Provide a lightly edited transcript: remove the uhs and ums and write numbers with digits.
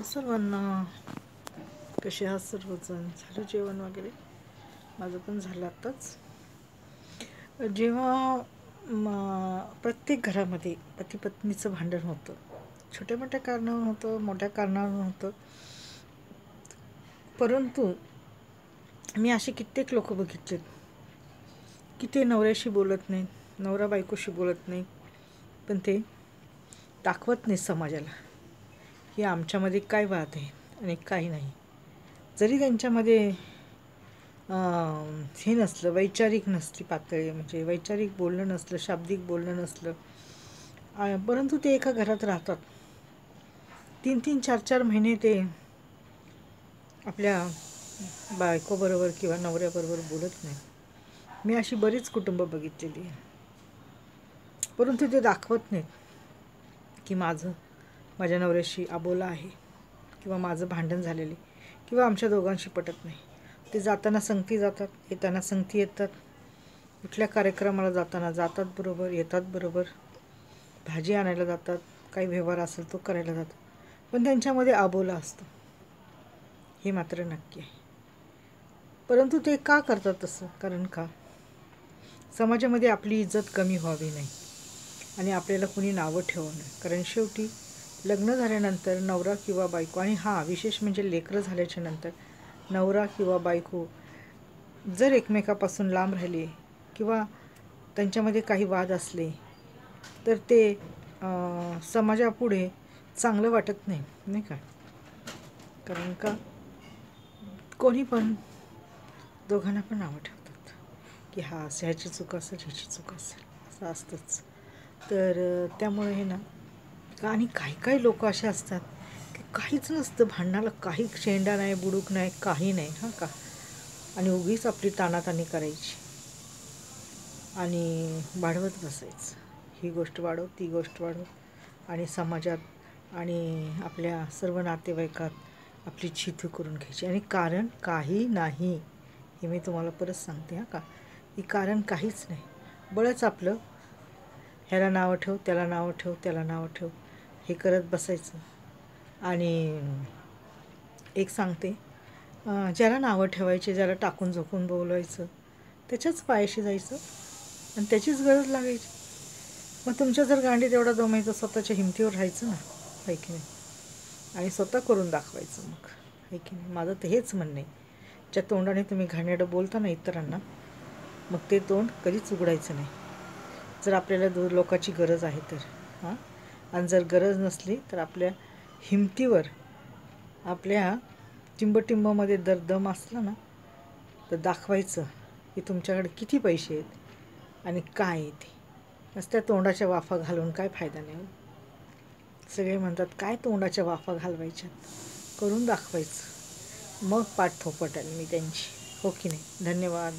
सर्वांना कसे आहात सर्वजण? झालं जेवण वगैरे? माझं पण झालं आत्ताच. जेव्हा प्रत्येक घरामध्ये पती पत्नीचं भांडण होतं, छोट्या मोठ्या कारणावर होतं, मोठ्या कारणावर होतं. परंतु मी असे कित्येक लोक बघितलेत की ते नवऱ्याशी बोलत नाहीत, नवरा बायकोशी बोलत नाही, पण ते दाखवत नाही समाजाला की आमच्यामध्ये काय वाद आहे आणि काही नाही. जरी त्यांच्यामध्ये हे नसलं, वैचारिक नसली पातळी, म्हणजे वैचारिक बोलणं नसलं, शाब्दिक बोलणं नसलं, परंतु ते एका घरात राहतात. 3-3, 4-4 महिने ते आपल्या बायकोबरोबर किंवा नवऱ्याबरोबर बोलत नाही. मी अशी बरीच कुटुंब बघितलेली आहे. परंतु ते दाखवत नाहीत की माझ्या नवऱ्याशी अबोला आहे, किंवा माझं भांडण झालेले, किंवा आमच्या दोघांशी पटत नाही. ते जाताना संगती जातात, येताना संगती येतात, कुठल्या कार्यक्रमाला जाताना जातात बरोबर, येतात बरोबर, भाजी आणायला जातात, काही व्यवहार असेल तो करायला जातात. पण त्यांच्यामध्ये अबोला असतो, हे मात्र नक्की आहे. परंतु ते का करतात तसं? कारण का समाजामध्ये आपली इज्जत कमी व्हावी नाही आणि आपल्याला कुणी नावं ठेवू नये. कारण शेवटी लग्न झाल्यानंतर नवरा किंवा बायको, आणि विशेष म्हणजे लेकरं झाल्याच्या नंतर नवरा किंवा बायको जर एकमेकापासून लांब राहिले किंवा त्यांच्यामध्ये काही वाद असले तर ते समाजापुढे चांगलं वाटत नाही, नाही का? कारण का कोणी पण दोघांना पण नावं ठेवतात की ह्याची चूक असेल, ह्याची चूक असेल, असं असतंच. तर त्यामुळे हे ना, आणि काही काही लोक असे असतात की काहीच नसतं, भांडणाला काही शेंडा नाही, बुडूक नाही, काही नाही का, आणि उगीच आपली ताणाताणी करायची आणि वाढवत बसायचं, ही गोष्ट वाढव, ती गोष्ट वाढव, आणि समाजात आणि आपल्या सर्व नातेवाईकात आपली चिथू करून घ्यायची. आणि कारण काही नाही, हे मी तुम्हाला परत सांगते का, ही कारण काहीच नाही. बळच आपलं ह्याला नावं ठेव, त्याला नावं ठेव, त्याला नावं ठेव, हे करत बसायचं. आणि एक सांगते, ज्याला नावं ठेवायचे, ज्याला टाकून झोकून बोलवायचं, त्याच्याच पायाशी जायचं आणि त्याचीच गरज लागायची. मग तुमच्या जर गांडीत एवढा दमायचं, स्वतःच्या हिमतीवर राहायचं ना, आहे की नाही, आणि स्वतः करून दाखवायचं मग, आहे की नाही. माझं तर हेच म्हणणं आहे, ज्या तोंडाने तुम्ही घाणेरडं बोलता ना इतरांना, मग ते तोंड कधीच उघडायचं नाही, जर आपल्याला लोकांची गरज आहे तर. आणि जर गरज नसली तर आपल्या हिमतीवर, आपल्या टिंबटिंबामध्ये जर दम असला ना, तर दाखवायचं की तुमच्याकडे किती पैसे आहेत आणि काय आहे ते. नुसत्या तोंडाच्या वाफा घालून काय फायदा नाही. सगळे म्हणतात काय तोंडाच्या वाफा घालवायच्या, करून दाखवायचं, मग पाठ थोपटेल मी त्यांची, हो की नाही. धन्यवाद.